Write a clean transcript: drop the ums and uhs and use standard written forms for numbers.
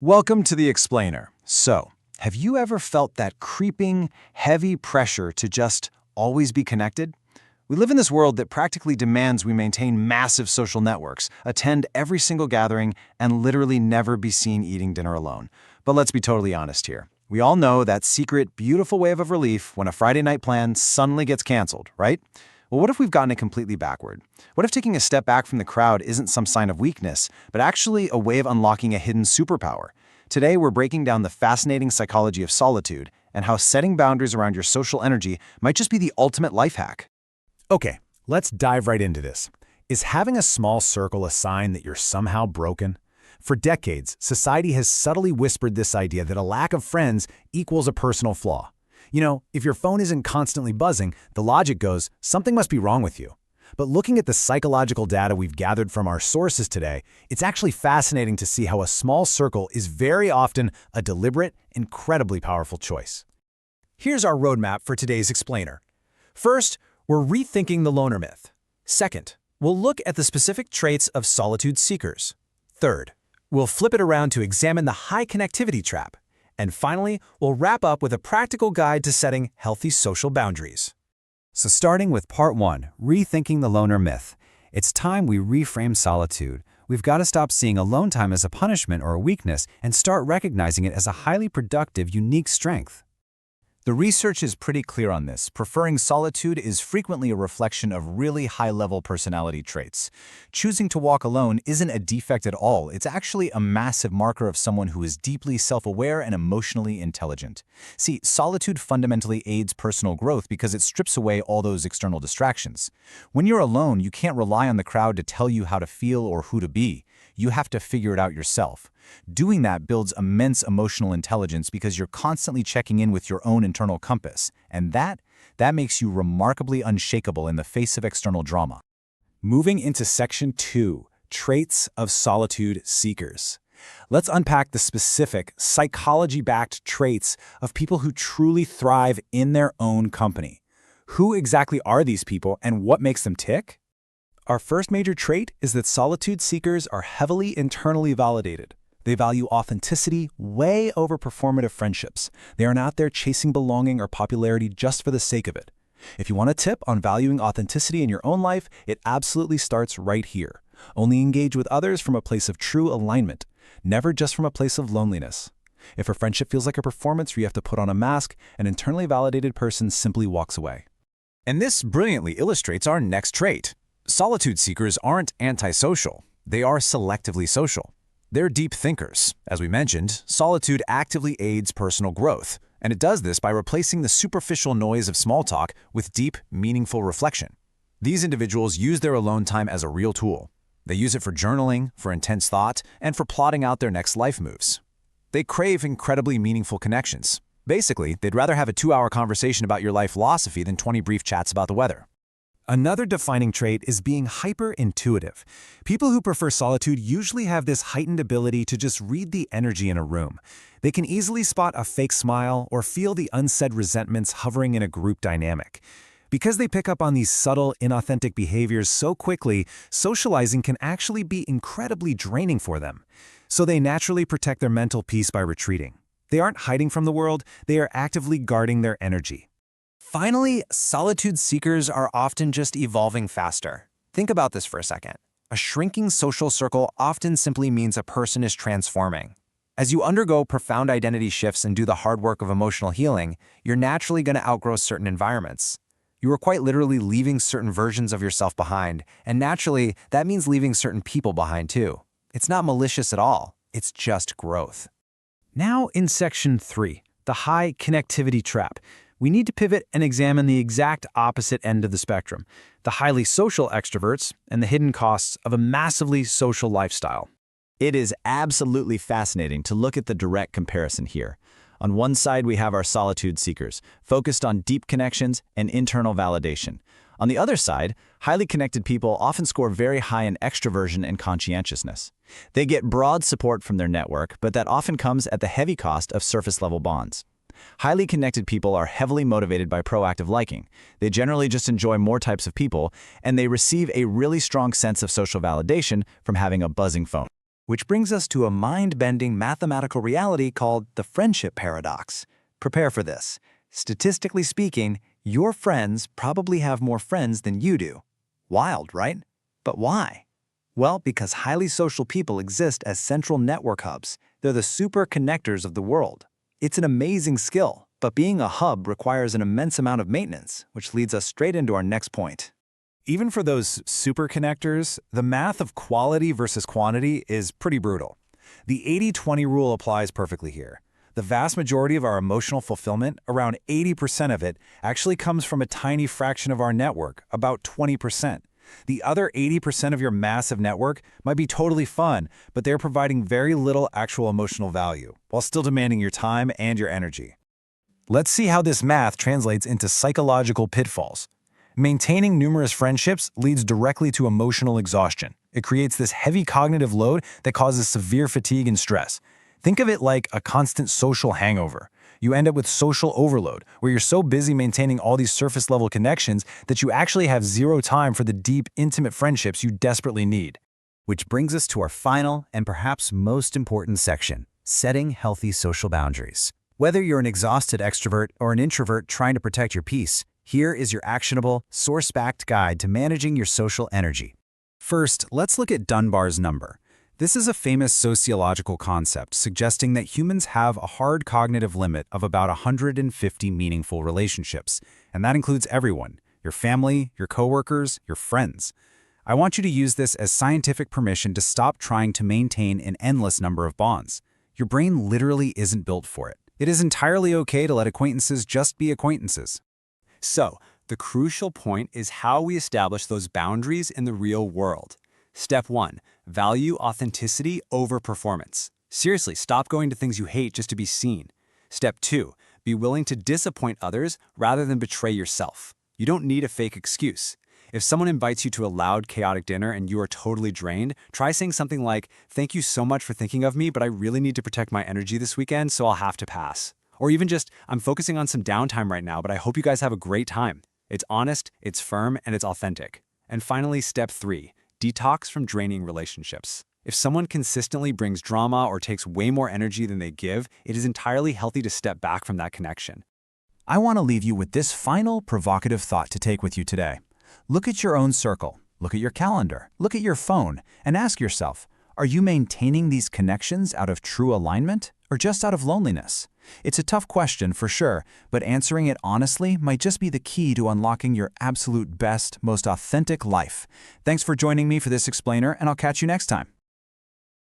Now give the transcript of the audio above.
Welcome to The Explainer. So, have you ever felt that creeping, heavy pressure to just always be connected? We live in this world that practically demands we maintain massive social networks, attend every single gathering, and literally never be seen eating dinner alone. But let's be totally honest here. We all know that secret, beautiful wave of relief when a Friday night plan suddenly gets canceled, right? Well, what if we've gotten it completely backward? What if taking a step back from the crowd isn't some sign of weakness, but actually a way of unlocking a hidden superpower? Today, we're breaking down the fascinating psychology of solitude and how setting boundaries around your social energy might just be the ultimate life hack. Okay, let's dive right into this. Is having a small circle a sign that you're somehow broken? For decades, society has subtly whispered this idea that a lack of friends equals a personal flaw. You know, if your phone isn't constantly buzzing, the logic goes, something must be wrong with you. But looking at the psychological data we've gathered from our sources today, it's actually fascinating to see how a small circle is very often a deliberate, incredibly powerful choice. Here's our roadmap for today's explainer. First, we're rethinking the loner myth. Second, we'll look at the specific traits of solitude seekers. Third, we'll flip it around to examine the high connectivity trap. And finally, we'll wrap up with a practical guide to setting healthy social boundaries. So starting with part 1, rethinking the loner myth. It's time we reframe solitude. We've got to stop seeing alone time as a punishment or a weakness and start recognizing it as a highly productive, unique strength. The research is pretty clear on this. Preferring solitude is frequently a reflection of really high-level personality traits. Choosing to walk alone isn't a defect at all. It's actually a massive marker of someone who is deeply self-aware and emotionally intelligent. See, solitude fundamentally aids personal growth because it strips away all those external distractions. When you're alone, you can't rely on the crowd to tell you how to feel or who to be. You have to figure it out yourself. Doing that builds immense emotional intelligence because you're constantly checking in with your own internal compass, and that makes you remarkably unshakable in the face of external drama. Moving into Section 2, Traits of Solitude Seekers. Let's unpack the specific, psychology-backed traits of people who truly thrive in their own company. Who exactly are these people and what makes them tick? Our first major trait is that solitude seekers are heavily internally validated. They value authenticity way over performative friendships. They aren't out there chasing belonging or popularity just for the sake of it. If you want a tip on valuing authenticity in your own life, it absolutely starts right here. Only engage with others from a place of true alignment, never just from a place of loneliness. If a friendship feels like a performance where you have to put on a mask, an internally validated person simply walks away. And this brilliantly illustrates our next trait. Solitude seekers aren't antisocial. They are selectively social. They're deep thinkers. As we mentioned, solitude actively aids personal growth, and it does this by replacing the superficial noise of small talk with deep, meaningful reflection. These individuals use their alone time as a real tool. They use it for journaling, for intense thought, and for plotting out their next life moves. They crave incredibly meaningful connections. Basically, they'd rather have a 2-hour conversation about your life philosophy than 20 brief chats about the weather. Another defining trait is being hyper-intuitive. People who prefer solitude usually have this heightened ability to just read the energy in a room. They can easily spot a fake smile or feel the unsaid resentments hovering in a group dynamic. Because they pick up on these subtle, inauthentic behaviors so quickly, socializing can actually be incredibly draining for them. So they naturally protect their mental peace by retreating. They aren't hiding from the world, they are actively guarding their energy. Finally, solitude seekers are often just evolving faster. Think about this for a second. A shrinking social circle often simply means a person is transforming. As you undergo profound identity shifts and do the hard work of emotional healing, you're naturally going to outgrow certain environments. You are quite literally leaving certain versions of yourself behind, and naturally, that means leaving certain people behind too. It's not malicious at all, it's just growth. Now in Section 3, the high connectivity trap. We need to pivot and examine the exact opposite end of the spectrum, the highly social extroverts and the hidden costs of a massively social lifestyle. It is absolutely fascinating to look at the direct comparison here. On one side, we have our solitude seekers, focused on deep connections and internal validation. On the other side, highly connected people often score very high in extroversion and conscientiousness. They get broad support from their network, but that often comes at the heavy cost of surface-level bonds. Highly connected people are heavily motivated by proactive liking. They generally just enjoy more types of people, and they receive a really strong sense of social validation from having a buzzing phone. Which brings us to a mind-bending mathematical reality called the friendship paradox. Prepare for this. Statistically speaking, your friends probably have more friends than you do. Wild, right? But why? Well, because highly social people exist as central network hubs. They're the super connectors of the world. It's an amazing skill, but being a hub requires an immense amount of maintenance, which leads us straight into our next point. Even for those super connectors, the math of quality versus quantity is pretty brutal. The 80-20 rule applies perfectly here. The vast majority of our emotional fulfillment, around 80% of it, actually comes from a tiny fraction of our network, about 20%. The other 80% of your massive network might be totally fun, but they're providing very little actual emotional value, while still demanding your time and your energy. Let's see how this math translates into psychological pitfalls. Maintaining numerous friendships leads directly to emotional exhaustion. It creates this heavy cognitive load that causes severe fatigue and stress. Think of it like a constant social hangover. You end up with social overload, where you're so busy maintaining all these surface-level connections that you actually have zero time for the deep, intimate friendships you desperately need. Which brings us to our final and perhaps most important section, setting healthy social boundaries. Whether you're an exhausted extrovert or an introvert trying to protect your peace, here is your actionable, source-backed guide to managing your social energy. First, let's look at Dunbar's number. This is a famous sociological concept suggesting that humans have a hard cognitive limit of about 150 meaningful relationships, and that includes everyone, your family, your coworkers, your friends. I want you to use this as scientific permission to stop trying to maintain an endless number of bonds. Your brain literally isn't built for it. It is entirely okay to let acquaintances just be acquaintances. So, the crucial point is how we establish those boundaries in the real world. Step 1. Value authenticity over performance. Seriously, stop going to things you hate just to be seen. Step 2. Be willing to disappoint others rather than betray yourself. You don't need a fake excuse. If someone invites you to a loud, chaotic dinner and you are totally drained, try saying something like, "Thank you so much for thinking of me, but I really need to protect my energy this weekend, so I'll have to pass." Or even just, "I'm focusing on some downtime right now, but I hope you guys have a great time." It's honest, it's firm, and it's authentic. And finally, step 3. Detox from draining relationships. If someone consistently brings drama or takes way more energy than they give, it is entirely healthy to step back from that connection. I want to leave you with this final provocative thought to take with you today. Look at your own circle, look at your calendar, look at your phone, and ask yourself, are you maintaining these connections out of true alignment or just out of loneliness? It's a tough question for sure, but answering it honestly might just be the key to unlocking your absolute best, most authentic life. Thanks for joining me for this explainer, and I'll catch you next time.